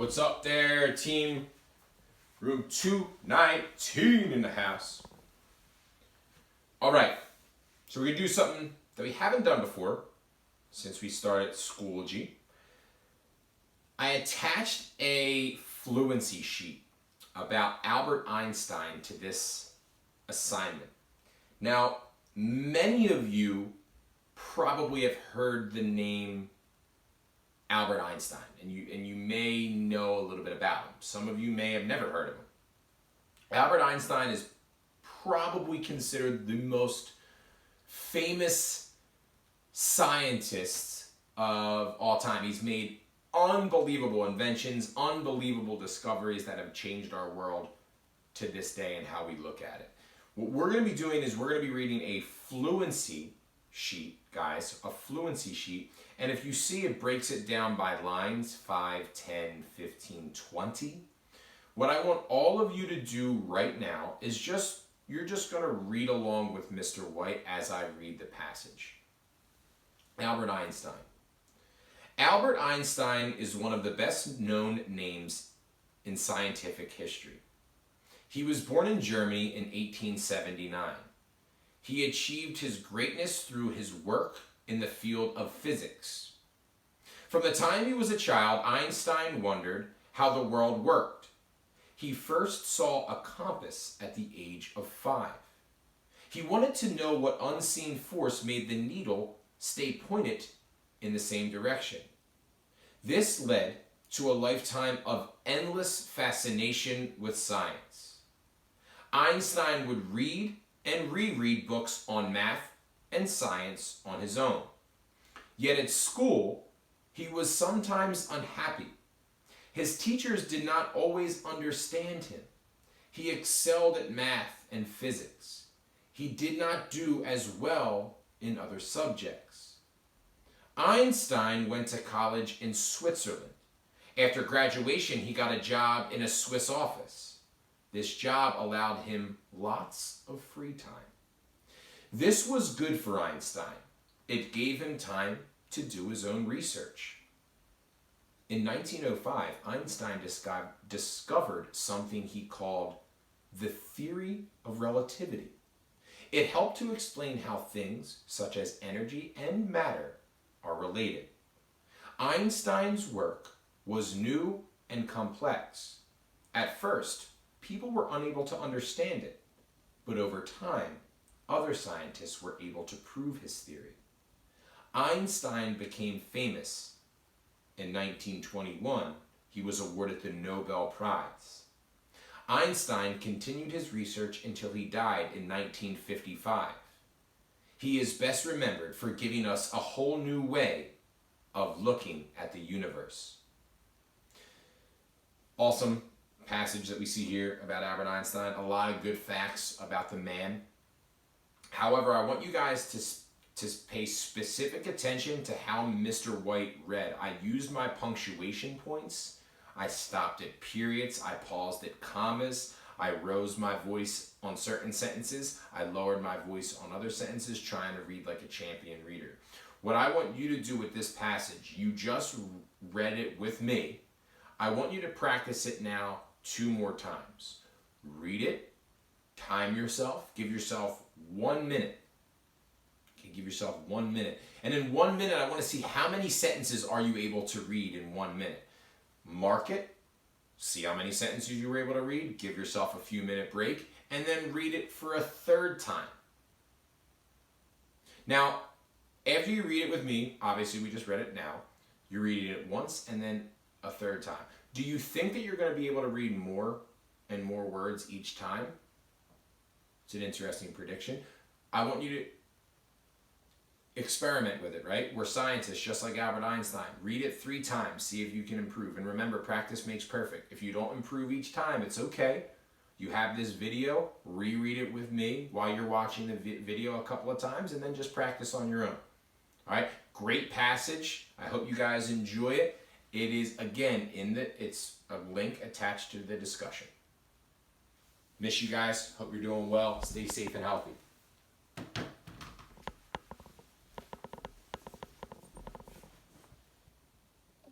What's up there, team? Room 219 in the house. All right, so we're gonna do something that we haven't done before since we started Schoology. I attached a fluency sheet about Albert Einstein to this assignment. Now, many of you probably have heard the name Albert Einstein, and you may know a little bit about him. Some of you may have never heard of him. Albert Einstein is probably considered the most famous scientist of all time. He's made unbelievable inventions, unbelievable discoveries that have changed our world to this day and how we look at it. What we're going to be doing is we're going to be reading a fluency sheet, guys, a fluency sheet. And if you see, it breaks it down by lines, 5, 10, 15, 20. What I want all of you to do right now is you're just going to read along with Mr. White as I read the passage. Albert Einstein. Albert Einstein is one of the best known names in scientific history. He was born in Germany in 1879. He achieved his greatness through his work in the field of physics. From the time he was a child, Einstein wondered how the world worked. He first saw a compass at the age of 5. He wanted to know what unseen force made the needle stay pointed in the same direction. This led to a lifetime of endless fascination with science. Einstein would read and reread books on math and science on his own. Yet at school, he was sometimes unhappy. His teachers did not always understand him. He excelled at math and physics. He did not do as well in other subjects. Einstein went to college in Switzerland. After graduation, he got a job in a Swiss office. This job allowed him lots of free time. This was good for Einstein. It gave him time to do his own research. In 1905, Einstein discovered something he called the theory of relativity. It helped to explain how things such as energy and matter are related. Einstein's work was new and complex. At first, people were unable to understand it, but over time, other scientists were able to prove his theory. Einstein became famous. In 1921, he was awarded the Nobel Prize. Einstein continued his research until he died in 1955. He is best remembered for giving us a whole new way of looking at the universe. Awesome passage that we see here about Albert Einstein. A lot of good facts about the man. However, I want you guys to pay specific attention to how Mr. White read. I used my punctuation points. I stopped at periods. I paused at commas. I rose my voice on certain sentences. I lowered my voice on other sentences, trying to read like a champion reader. What I want you to do with this passage, you just read it with me. I want you to practice it now 2 more times. Read it, time yourself, give yourself 1 minute. Okay, give yourself 1 minute. And in 1 minute, I want to see how many sentences are you able to read in 1 minute. Mark it, see how many sentences you were able to read, give yourself a few minute break, and then read it for a 3rd time. Now, after you read it with me, obviously we just read it now, you're reading it once and then a 3rd time. Do you think that you're going to be able to read more and more words each time? It's an interesting prediction. I want you to experiment with it, right? We're scientists, just like Albert Einstein. Read it 3 times, see if you can improve. And remember, practice makes perfect. If you don't improve each time, it's okay. You have this video, reread it with me while you're watching the video a couple of times, and then just practice on your own. All right, great passage. I hope you guys enjoy it. It is, again, it's a link attached to the discussion. Miss you guys. Hope you're doing well. Stay safe and healthy.